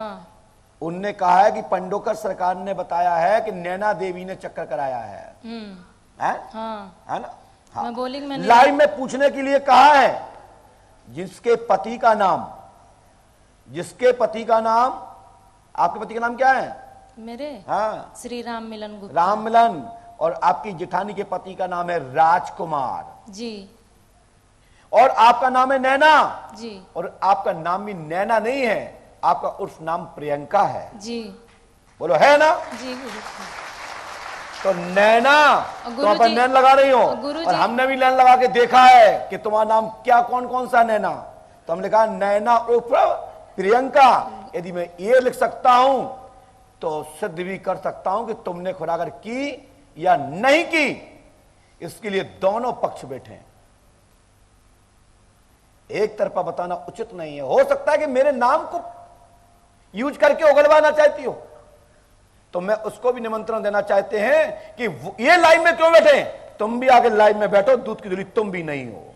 हाँ। उनने कहा है कि पंडोकर सरकार ने बताया है कि नैना देवी ने चक्कर कराया है। हाँ। है ना? हाँ। मैं बोली मैंने लाइव में पूछने के लिए कहा है जिसके पति का नाम आपके पति का नाम क्या है? मेरे हाँ, श्री राम मिलन गुप्ता। राम मिलन। और आपकी जेठानी के पति का नाम है राजकुमार जी। और आपका नाम है नैना जी। और आपका नाम भी नैना नहीं है, आपका उर्फ नाम प्रियंका है। जी। बोलो है ना? जी गुरु। तो नैना तुम अपन नैन लगा रही हो और हमने भी नैन लगा के देखा है कि तुम्हारा नाम क्या, कौन कौन सा नैना। तो हमने कहा नैना उर्फ प्रियंका। यदि मैं ये लिख सकता हूं तो सिद्ध भी कर सकता हूं कि तुमने खुदागर की या नहीं की। इसके लिए दोनों पक्ष बैठे हैं, एक तरफा बताना उचित नहीं है। हो सकता है कि मेरे नाम को यूज करके उगलवाना चाहती हो, तो मैं उसको भी निमंत्रण देना चाहते हैं कि ये लाइव में क्यों बैठे, तुम भी आगे लाइव में बैठो, दूध की धुली तुम भी नहीं हो।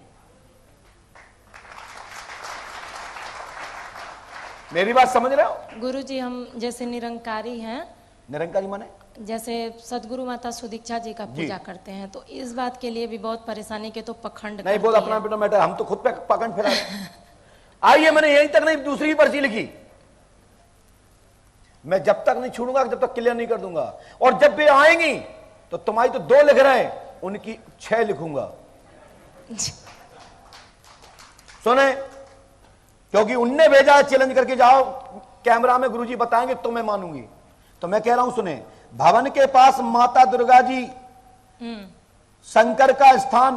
मेरी बात समझ रहे हो? गुरुजी हम जैसे निरंकारी हैं, निरंकारी माने जैसे सदगुरु माता सुदीक्षा जी का पूजा करते हैं, तो इस बात के लिए भी बहुत परेशानी के तो पखंड नहीं बोल अपना बेटा मैटर, हम तो खुद पे पखंड फैला रहे हैं। आइए, मैंने यहीं तक नहीं दूसरी पर्ची लिखी, मैं जब तक नहीं छोड़ूंगा जब तक क्लियर नहीं कर दूंगा। और जब भी आएंगी तो तुम्हारी तो 2 लिख रहे हैं, उनकी 6 लिखूंगा। सुने, क्योंकि उनने भेजा है चैलेंज करके जाओ कैमरा में, गुरुजी बताएंगे तो मैं मानूंगी। तो मैं कह रहा हूं सुने, भवन के पास माता दुर्गा जी, शंकर का स्थान,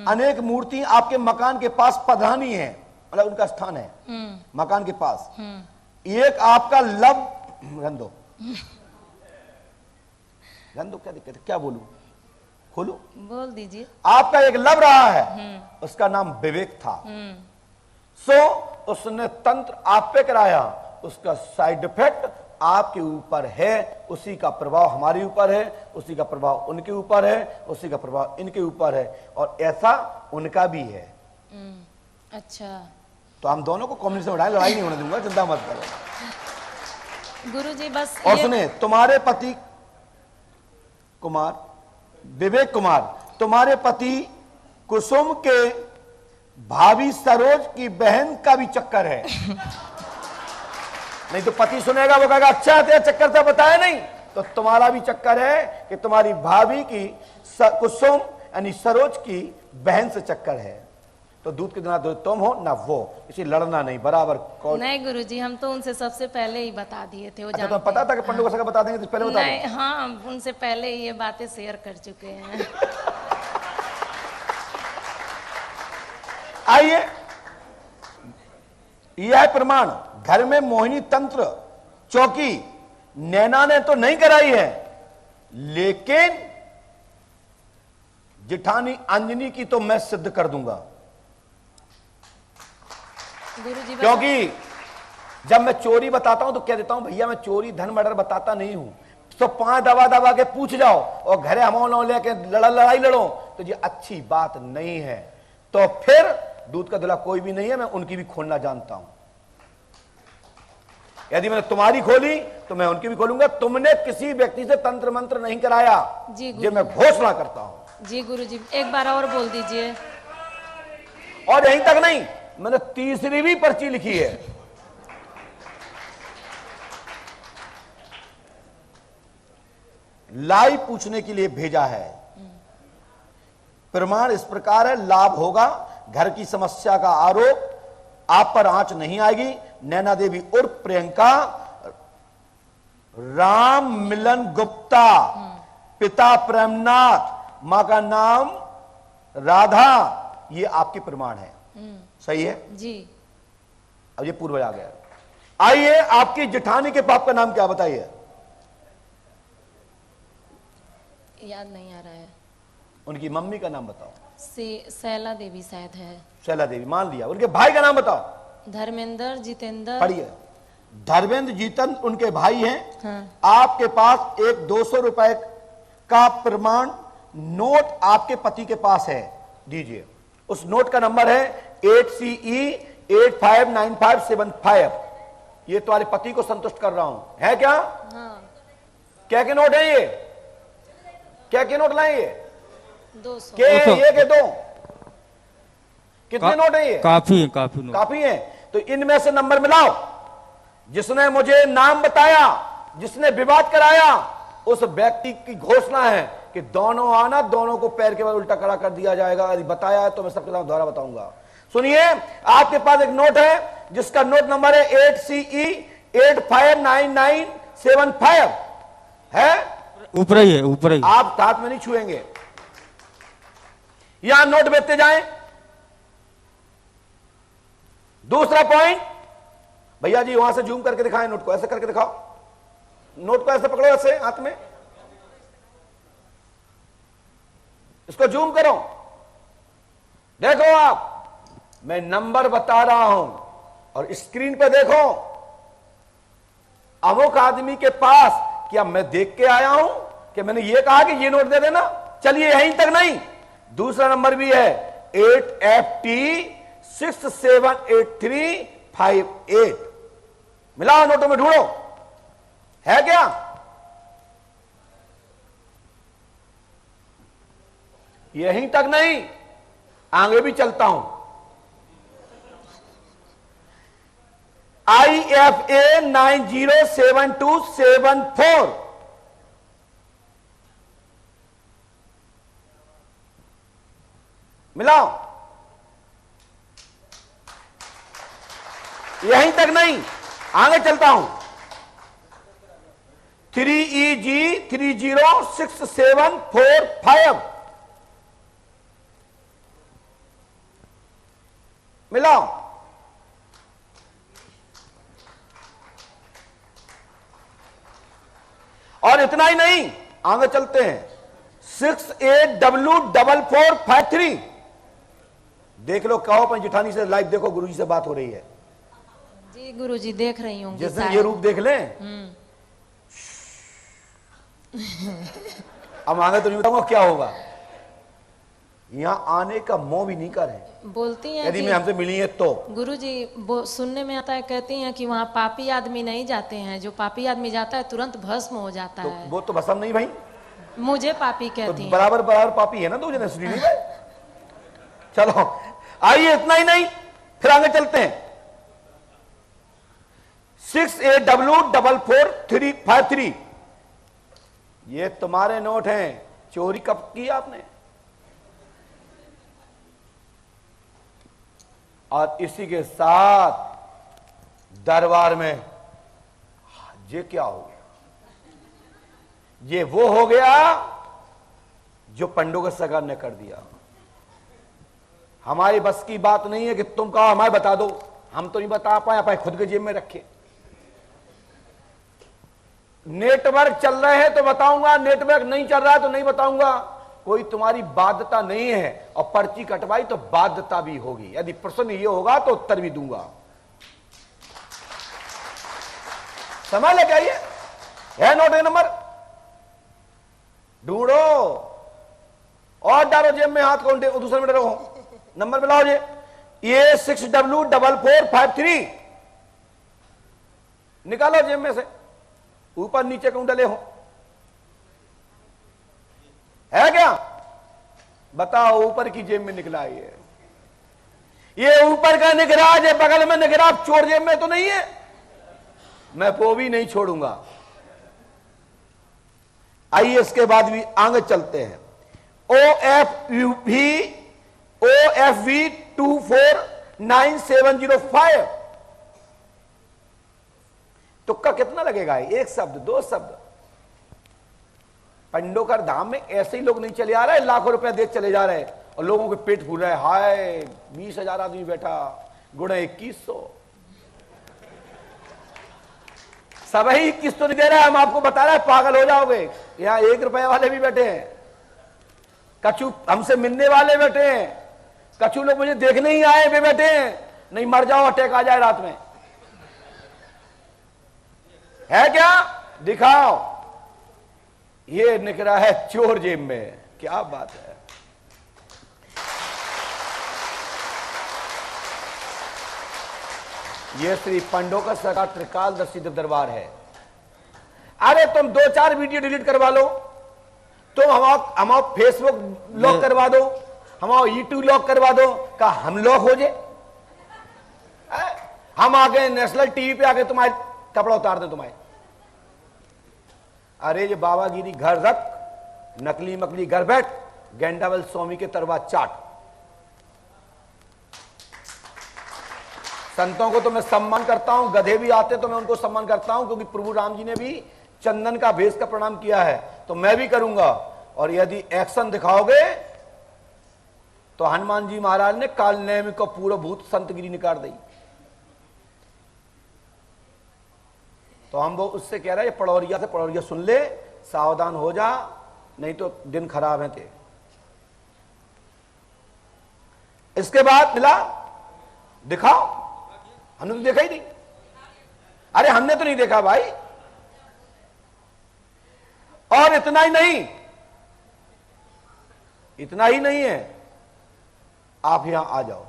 अनेक मूर्ति आपके मकान के पास पधरानी है, मतलब उनका स्थान है मकान के पास। एक आपका लव रंदो क्या दिक्कत है, क्या बोलूं, खोलू बोल दीजिए। आपका एक लव रहा है, उसका नाम विवेक था। सो उसने तंत्र आप पे कराया, उसका साइड इफेक्ट आपके ऊपर है, उसी का प्रभाव हमारे ऊपर है, उसी का प्रभाव उनके ऊपर है, उसी का प्रभाव इनके ऊपर है, और ऐसा उनका भी है। अच्छा, तो हम दोनों को कॉम्बिनेशन उठाए, लड़ाई नहीं होने दूंगा, चिंता मत करो। गुरुजी बस और सुने, तुम्हारे पति कुमार, विवेक कुमार, तुम्हारे पति कुसुम के भाभी सरोज की बहन का भी चक्कर है। नहीं तो पति सुनेगा, वो कहेगा अच्छा तेरा चक्कर था बताया नहीं, तो तुम्हारा भी चक्कर है कि तुम्हारी भाभी की कुसुम यानी सरोज की बहन से चक्कर है। तो दूध के ना तुम हो ना वो, इसी लड़ना नहीं, बराबर। नहीं गुरुजी, हम तो उनसे सबसे पहले ही बता दिए थे। वो अच्छा, तो पता था कि पंडू को बता देंगे तो पहले बता नहीं, हाँ उनसे पहले ही ये बातें शेयर कर चुके हैं। आइए, यह है प्रमाण। घर में मोहिनी तंत्र चौकी नैना ने तो नहीं कराई है, लेकिन जिठानी अंजनी की तो मैं सिद्ध कर दूंगा। गुरुजी क्योंकि जब मैं चोरी बताता हूं तो कह देता हूं भैया मैं चोरी धन मर्डर बताता नहीं हूं, तो 5 दबा दबा के पूछ जाओ और घरे हम लेके लड़ाई लड़ो तो ये अच्छी बात नहीं है। तो फिर दूध का धुला कोई भी नहीं है, मैं उनकी भी खोलना जानता हूं। यदि मैंने तुम्हारी खोली तो मैं उनकी भी खोलूंगा। तुमने किसी व्यक्ति से तंत्र मंत्र नहीं कराया, ये मैं घोषणा करता हूं। जी गुरुजी, एक बार और बोल दीजिए। और यहीं तक नहीं, मैंने तीसरी भी पर्ची लिखी है। लाइव पूछने के लिए भेजा है। प्रमाण इस प्रकार है, लाभ होगा, घर की समस्या का आरोप आप पर आंच नहीं आएगी। नैना देवी उर्फ प्रियंका, राम मिलन गुप्ता, पिता प्रेमनाथ, मां का नाम राधा, ये आपके प्रमाण है। सही है जी। अब ये पूर्वज आ गया। आइए, आपकी जेठानी के बाप का नाम क्या बताइए? याद नहीं आ रहा है। उनकी मम्मी का नाम बताओ। शैला देवी शायद है। शैला देवी मान लिया। उनके भाई का नाम बताओ। धर्मेंद्र जितेंद्र। पढ़िए। धर्मेंद्र जीतन उनके भाई हैं। हाँ। आपके पास एक 200 रुपए का प्रमाण नोट आपके पति के पास है, दीजिए। उस नोट का नंबर है 8CE 859575। ये तुम्हारे पति को संतुष्ट कर रहा हूं, है क्या? हाँ। क्या के नोट है ये? क्या के नोट लाए ये? 200। ये के दो? कितने नोट है ये? काफी है, काफी नोट। काफी है। तो इनमें से नंबर मिलाओ। जिसने मुझे नाम बताया, जिसने विवाद कराया, उस व्यक्ति की घोषणा है कि दोनों आना, दोनों को पैर के बाद उल्टा खड़ा कर दिया जाएगा। यदि बताया है तो मैं सबके साथ दोबारा बताऊंगा। सुनिए, आपके पास एक नोट है जिसका नोट नंबर है 8CE 859975 है। ऊपर ही है, ऊपर ही। आप हाथ में नहीं छुएंगे, यहां नोट बेचते जाएं। दूसरा पॉइंट, भैया जी वहां से जूम करके दिखाएं नोट को, ऐसे करके दिखाओ। नोट को ऐसे पकड़ो, ऐसे हाथ में, इसको जूम करो। देखो आप, मैं नंबर बता रहा हूं और स्क्रीन पे देखो। अमुक आदमी के पास क्या मैं देख के आया हूं कि मैंने ये कहा कि ये नोट दे देना? चलिए, यहीं तक नहीं, दूसरा नंबर भी है 8FT 678358। मिलाओ नोटों में, ढूंढो, है क्या? यहीं तक नहीं, आगे भी चलता हूं। IFA 907274 मिलाओ। यहीं तक नहीं, आगे चलता हूं। 3EG 306745 मिलाओ। और इतना ही नहीं, आगे चलते हैं। 68W4453 देख लो, कहो अपनी जिठानी से लाइव देखो, गुरुजी से बात हो रही है। जी गुरुजी, देख रही हूँ। जिस दिन ये रूप देख लें, अब आगे तो नहीं बताऊंगा क्या होगा। यहां आने का मोह भी नहीं करें, बोलती हैं यदि मैं हमसे मिली है तो। गुरुजी, सुनने में आता है, कहती हैं कि वहाँ पापी आदमी नहीं जाते हैं, जो पापी आदमी जाता है तुरंत भस्म हो जाता तो है। वो तो भस्म नहीं भाई, मुझे पापी तो कहती हैं। बराबर बराबर पापी है ना, दो जने श्री भाई। चलो आइए, इतना ही नहीं, फिर आगे चलते हैं। 68W4453 ये तुम्हारे नोट हैं। चोरी कब की आपने? और इसी के साथ दरबार में ये क्या हो गया? ये वो हो गया जो पंडों के सरकार ने कर दिया। हमारी बस की बात नहीं है कि तुम कहो हमें बता दो, हम तो नहीं बता पाए, अपने खुद के जेब में रखे। नेटवर्क चल रहे हैं तो बताऊंगा, नेटवर्क नहीं चल रहा है तो नहीं बताऊंगा। कोई तुम्हारी बाध्यता नहीं है, और पर्ची कटवाई तो बाध्यता भी होगी। यदि प्रश्न ये होगा तो उत्तर भी दूंगा। समझ लेके आइए, है नोट नंबर, ढूंढो और डालो जेब में हाथ को, दूसरे में डरो। नंबर मिलाओ जी। ये 6W4453 निकालो जेब में से, ऊपर नीचे क्यों डले हो? है क्या? बताओ, ऊपर की जेब में निकला ये ऊपर का निकला है, बगल में निकला, चोर जेब में तो नहीं है। मैं वो भी नहीं छोड़ूंगा। आइए इसके बाद भी आगे चलते हैं। OFV 249705 तुक्का कितना लगेगा? एक शब्द, दो शब्द। पंडोकर धाम में ऐसे ही लोग नहीं चले आ रहे, लाखों रुपए दे चले जा रहे और लोगों के पेट फूल रहे। हाय 20,000 आदमी बैठा, गुणे 2100, सब ही 21 तो नहीं दे रहा है। हम आपको बता रहे हैं, पागल हो जाओगे। यहां 1 रुपए वाले भी बैठे हैं, कछु हमसे मिलने वाले बैठे हैं, कछु लोग मुझे देखने ही आए वे बैठे हैं। नहीं मर जाओ, अटैक आ जाए रात में। है क्या? दिखाओ। ये निकला है चोर जेब में। क्या बात है। ये श्री पंडोकर सरकार त्रिकालदर्शी दरबार है। अरे तुम 2-4 वीडियो डिलीट करवा लो, तुम हमारा फेसबुक लॉक करवा दो, हमारा यूट्यूब लॉक करवा दो, का हम लॉक हो जाए? हम आगे नेशनल टीवी पे आके तुम्हारे कपड़ा उतार दे तुम्हारे। अरे ये बाबागिरी घर रख, नकली मकली घर बैठ, गेंडावल स्वामी के तरवा चाट। संतों को तो मैं सम्मान करता हूं, गधे भी आते तो मैं उनको सम्मान करता हूं, क्योंकि प्रभु राम जी ने भी चंदन का भेष का प्रणाम किया है, तो मैं भी करूंगा। और यदि एक्शन दिखाओगे तो हनुमान जी महाराज ने काल नेम को पूरा भूत संतगिरी निकाल दी। तो हम वो उससे कह रहे हैं पड़ौरिया से पड़ौरिया सुन ले, सावधान हो जा, नहीं तो दिन खराब है तेरे। इसके बाद मिला दिखाओ, हमने तो देखा ही नहीं। अरे हमने तो नहीं देखा भाई। और इतना ही नहीं, इतना ही नहीं है, आप यहां आ जाओ।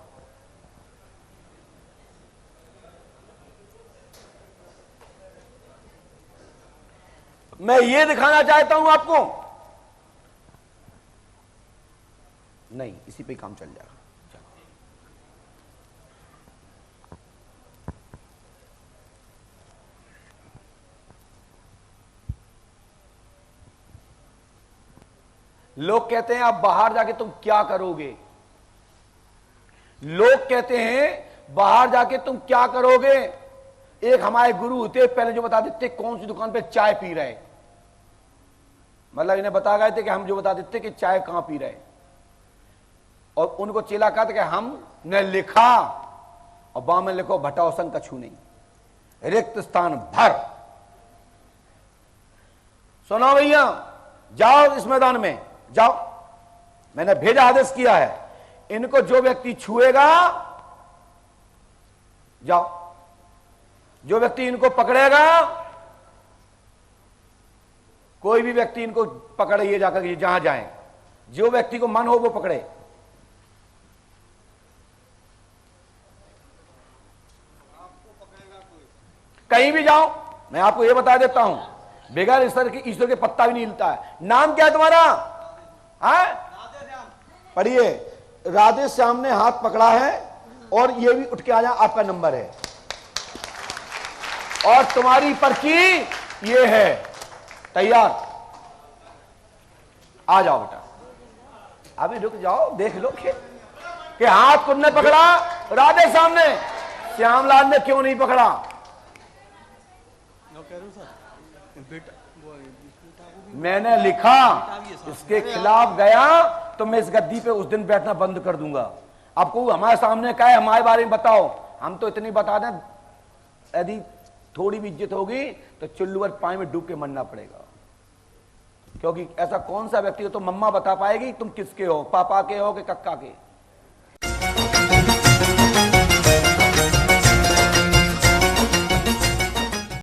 मैं ये दिखाना चाहता हूं आपको, नहीं इसी पे काम चल जाएगा। लोग कहते हैं आप बाहर जाके तुम क्या करोगे, लोग कहते हैं बाहर जाके तुम क्या करोगे। एक हमारे गुरु होते पहले जो बता देते कौन सी दुकान पे चाय पी रहे, मतलब इन्हें बता गए थे कि हम जो बता देते कि चाय कहां पी रहे, और उनको चेला कहते कि हमने लिखा, और बां में लिखो भटाओसन कछु नहीं, रिक्त स्थान भर। सुनो भैया, जाओ इस मैदान में जाओ, मैंने भेजा आदेश किया है, इनको जो व्यक्ति छुएगा, जाओ, जो व्यक्ति इनको पकड़ेगा, कोई भी व्यक्ति इनको पकड़े, ये जाकर जहां जाए, जो व्यक्ति को मन हो वो पकड़े। कहीं भी जाओ, मैं आपको ये बता देता हूं, बेगर ईश्वर के पत्ता भी नहीं हिलता है। नाम क्या है तुम्हारा? पढ़िए, राधे श्याम ने हाथ पकड़ा है, और ये भी उठ के आ जा, आपका नंबर है, और तुम्हारी पर्ची ये है, तैयार, आ जाओ बेटा। अभी रुक जाओ, देख लो कि हाथ किसने पकड़ा, राधे श्याम ने, श्यामलाल ने क्यों नहीं पकड़ा? मैंने लिखा, इसके खिलाफ गया तो मैं इस गद्दी पे उस दिन बैठना बंद कर दूंगा। आपको हमारे सामने कहा है हमारे बारे में बताओ, हम तो इतनी बता दें, यदि थोड़ी भी इज्जत होगी तो चुल्लू पानी में डूब के मरना पड़ेगा। क्योंकि ऐसा कौन सा व्यक्ति हो तो मम्मा बता पाएगी तुम किसके हो, पापा के हो कि कक्का के।